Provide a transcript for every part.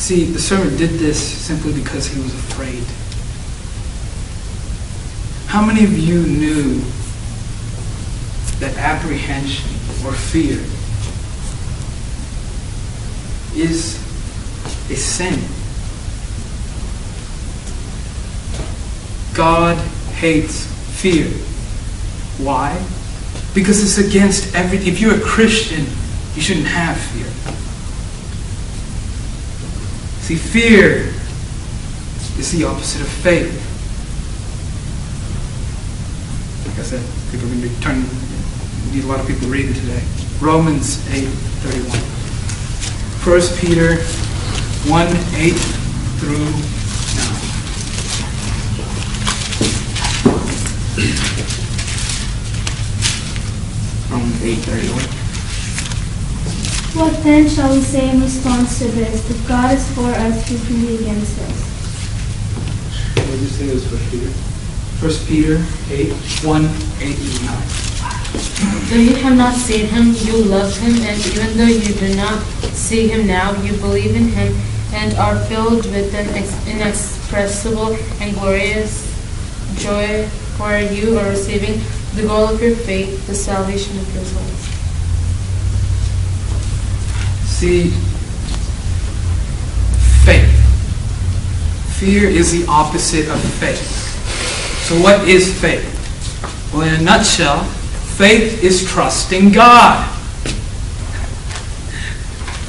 See, the servant did this simply because he was afraid. How many of you knew that apprehension or fear is a sin? God hates fear. Why? Because it's against everything. If you're a Christian, you shouldn't have fear. See, fear is the opposite of faith. Like I said, people are going to be turning. Need a lot of people reading today. Romans 8:31. 1 Peter 1:8 through 9. Romans 8:31. What then shall we say in response to this? If God is for us, who can be against us? What did you say was 1 Peter? 1 Peter 8:1-8 through 9. Though you have not seen him, you love him, and even though you do not see him now, you believe in him and are filled with an inexpressible and glorious joy, for you are receiving the goal of your faith, the salvation of your souls. See, faith. Fear is the opposite of faith. So what is faith? Well, in a nutshell, faith is trusting God.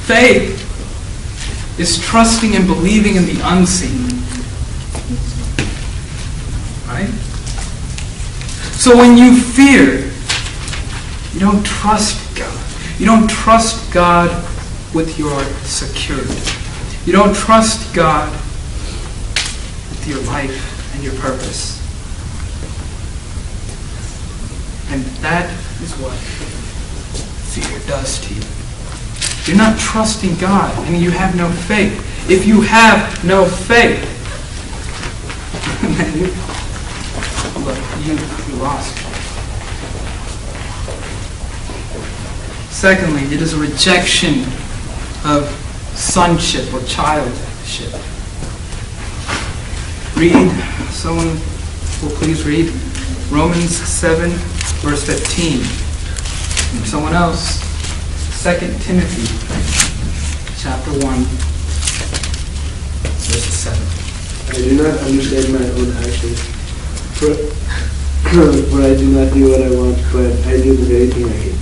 Faith is trusting and believing in the unseen. Right? So when you fear, you don't trust God. You don't trust God with your security. You don't trust God with your life and your purpose. And that is what fear does to you. You're not trusting God, and you have no faith. If you have no faith, then you lost. Secondly, it is a rejection of sonship or childship. Read, someone will please read Romans 7, verse 15. And someone else, 2 Timothy, chapter 1, verse 7. I do not understand my own actions, for I do not do what I want, but I do the very thing I hate.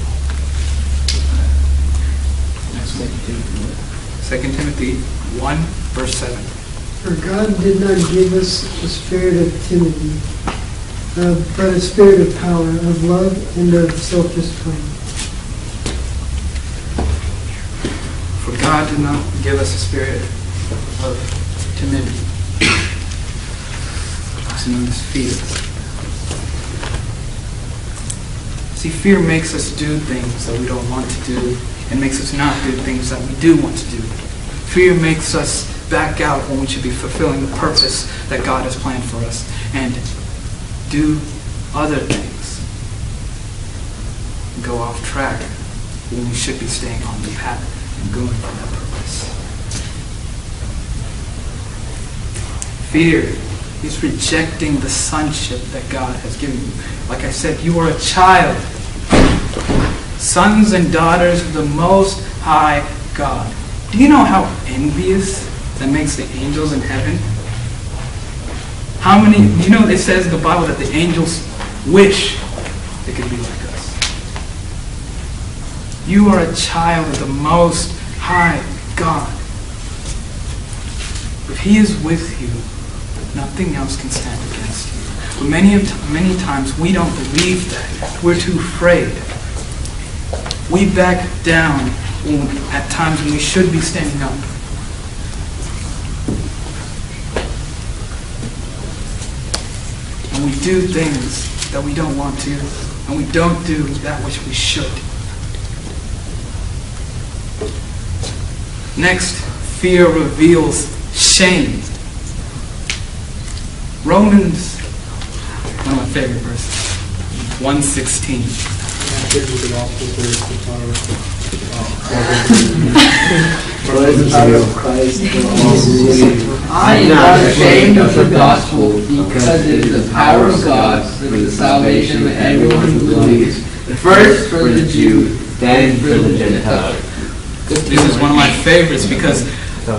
2 Timothy 1, verse 7. For God did not give us a spirit of timidity, but a spirit of power, of love, and of self-discipline. For God did not give us a spirit of timidity. It's known as fear. See, fear makes us do things that we don't want to do, and makes us not do things that we do want to do. Fear makes us back out when we should be fulfilling the purpose that God has planned for us, and do other things, and go off track when we should be staying on the path and going for that purpose. Fear is rejecting the sonship that God has given you. Like I said, you are a child. Sons and daughters of the Most High God. Do you know how envious that makes the angels in heaven? How many, you know it says in the Bible that the angels wish they could be like us. You are a child of the Most High God. If He is with you, nothing else can stand against you. But many times we don't believe that. We're too afraid. We back down at times when we should be standing up. And we do things that we don't want to, and we don't do that which we should. Next, fear reveals shame. Romans, one of my favorite verses, 1:16. For I of Christ for all who believe. I am not ashamed of the gospel, because it is the power of God for the salvation of everyone who believes, first for the Jew, then for the Gentile. This is one of my favorites because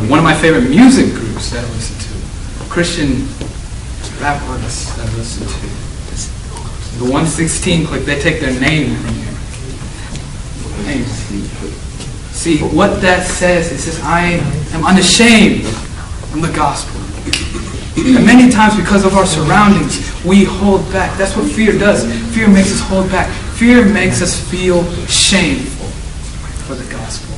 one of my favorite music groups that I listen to, Christian rap artists that I listen to, the 116 Clique, they take their name from here. Name. See, what that says, it says, I am unashamed of the gospel. And many times because of our surroundings, we hold back. That's what fear does. Fear makes us hold back. Fear makes us feel shameful for the gospel.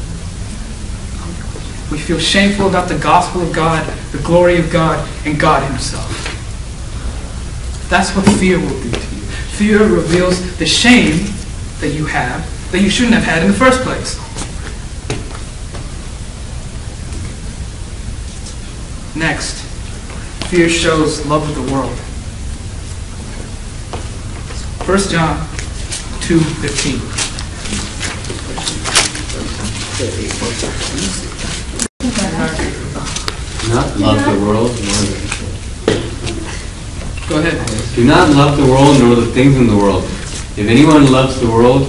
We feel shameful about the gospel of God, the glory of God, and God Himself. That's what fear will do to you. Fear reveals the shame that you have, that you shouldn't have had in the first place. Next, fear shows love of the world. 1 John 2:15. Not love the world, Go ahead. do not love the world nor the things in the world. If anyone loves the world,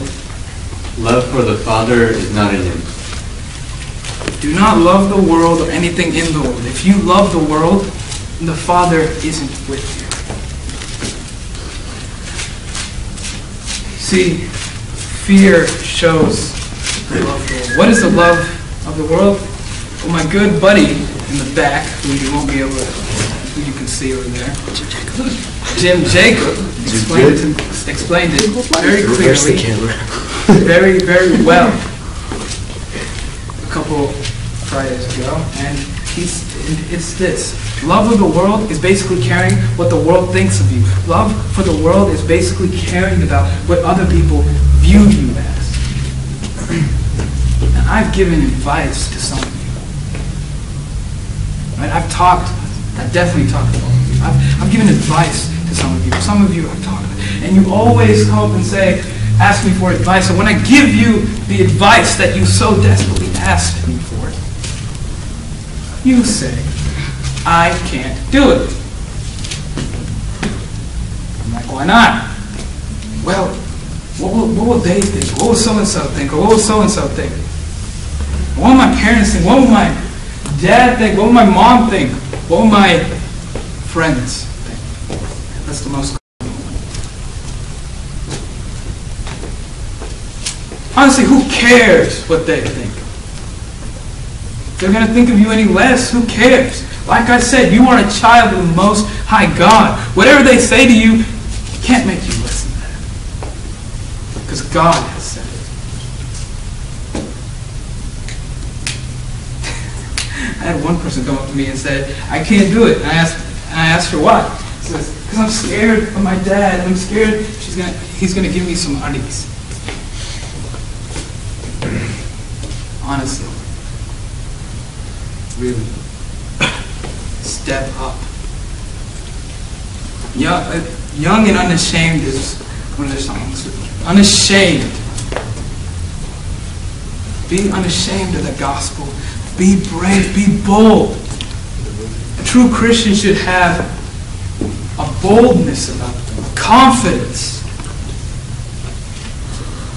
love for the Father is not in him. Do not love the world or anything in the world. If you love the world, the Father isn't with you. See, fear shows the love of the world. What is the love of the world? Well, my good buddy in the back, who you won't be able to, who you can see over there, Jim Jacob, explained it very clearly, very, very well a couple Fridays ago, and it's this. Love of the world is basically caring what the world thinks of you. Love for the world is basically caring about what other people view you as. And I've given advice to some of you. Right? I've definitely talked to all of you. I've given advice to some of you. Some of you I've talked to. And you always come up and say, ask me for advice. And when I give you the advice that you so desperately asked me for, you say, I can't do it. I'm like, why not? Well, what will they think? What will so-and-so think? Or what will so-and-so think? What will my parents think? What will my dad think? What will my mom think? What will my friends think? That's the most common. Honestly, who cares what they think? If they're going to think of you any less, who cares? Like I said, you are a child of the Most High God. Whatever they say to you, can't make you listen to that. Because God has said it. I had one person come up to me and said, I can't do it. And I asked her why. She says, because I'm scared of my dad. I'm scared he's going to give me some undies. Honestly. Really. Step up. Young and Unashamed is one of their songs. Unashamed. Be unashamed of the gospel. Be brave. Be bold. A true Christian should have a boldness about them, a confidence,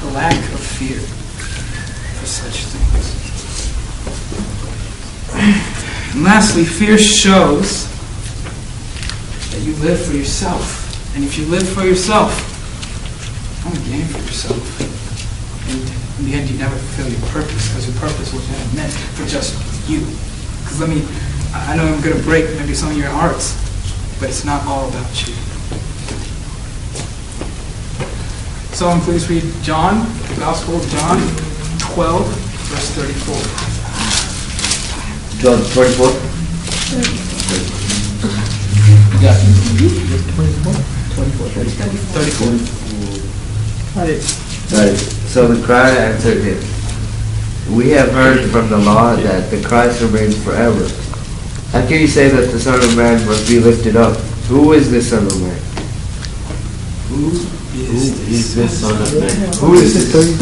a lack of fear for such things. And lastly, fear shows that you live for yourself. And if you live for yourself, you only gain for yourself. And in the end, you never fulfill your purpose, because your purpose was never meant for just you. Because I know I'm going to break maybe some of your hearts, but it's not all about you. Someone please read John, the Gospel of John 12, verse 34. John 24? Yeah. 34. 34. Right. So the crowd answered him, we have heard from the law that the Christ remains forever. How can you say that the Son of Man must be lifted up? Who is this Son of Man? Who is this Son of Man? Who is this?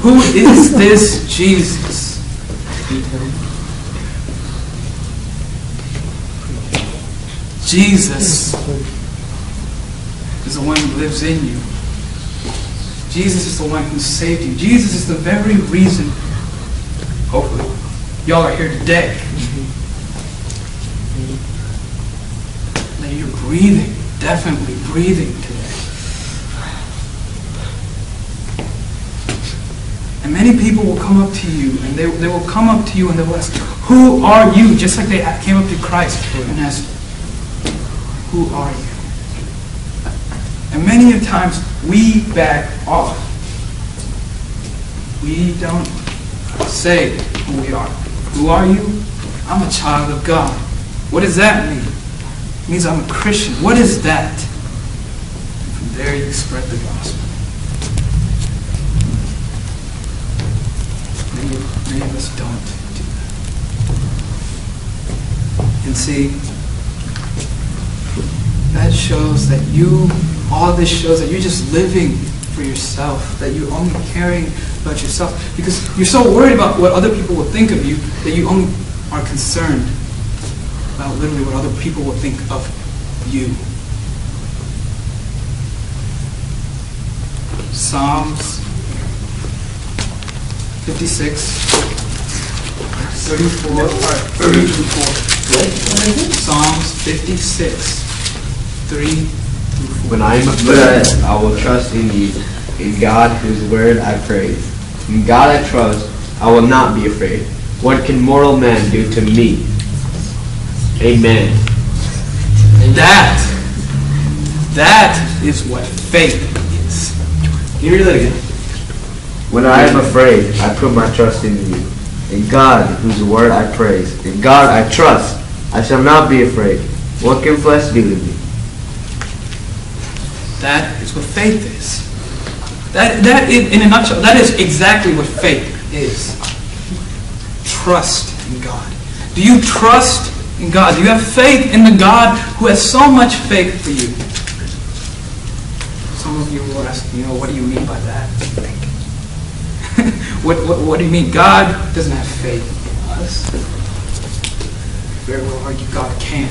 Who is this Jesus? Jesus is the one who lives in you. Jesus is the one who saved you. Jesus is the very reason, hopefully, y'all are here today. That you're breathing, definitely breathing today. And many people will come up to you, and they will come up to you and they will ask, who are you? Just like they came up to Christ and asked, who are you? And many of times we back off. We don't say who we are. Who are you? I'm a child of God. What does that mean? It means I'm a Christian. What is that? And from there you spread the gospel. Many of us don't do that. And see, that shows that all this shows that you're just living for yourself, that you're only caring about yourself, because you're so worried about what other people will think of you that you only are concerned about literally what other people will think of you. Psalms 56, 34, 3-4. Psalms 56, 3-4. When I am afraid, I will trust in you, in God whose word I praise. In God I trust, I will not be afraid. What can mortal man do to me? Amen. That is what faith is. Can you read that again? When I am afraid, I put my trust in you. In God whose word I praise. In God I trust, I shall not be afraid. What can flesh do to me? That is what faith is. That in a nutshell, that is exactly what faith is. Trust in God. Do you trust in God? Do you have faith in the God who has so much faith for you? Some of you will ask, what do you mean by that? What do you mean? God doesn't have faith in us. Very well argue God can.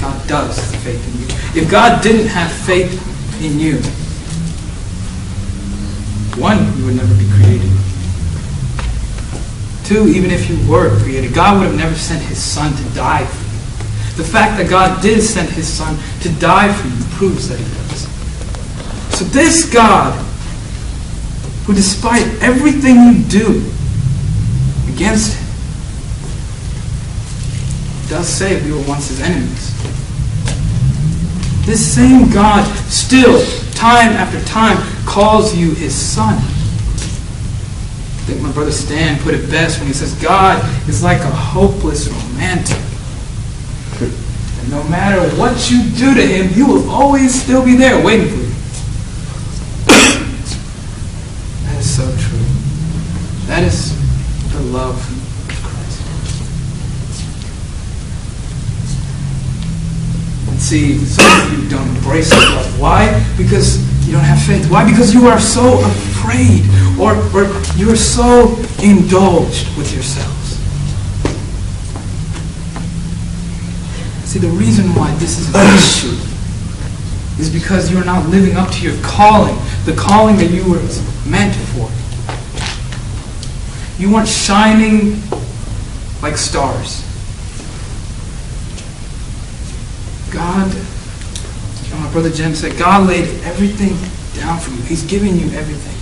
God does have faith in you. If God didn't have faith in you, one, you would never be created. Two, even if you were created, God would have never sent His Son to die for you. The fact that God did send His Son to die for you proves that He does. So this God, who despite everything you do against Him, does say we were once His enemies. This same God still, time after time, calls you His Son. I think my brother Stan put it best when he says, God is like a hopeless romantic. And no matter what you do to Him, He will always still be there waiting for you. That is so true. That is the love of Christ. And see, some of you don't embrace that love. Why? Because you don't have faith. Why? Because you are so afraid, or you are so indulged with yourselves. See, the reason why this is an issue is because you are not living up to your calling, the calling that you were meant for. You weren't shining like stars. God, my brother Jim said, God laid everything down for you. He's given you everything.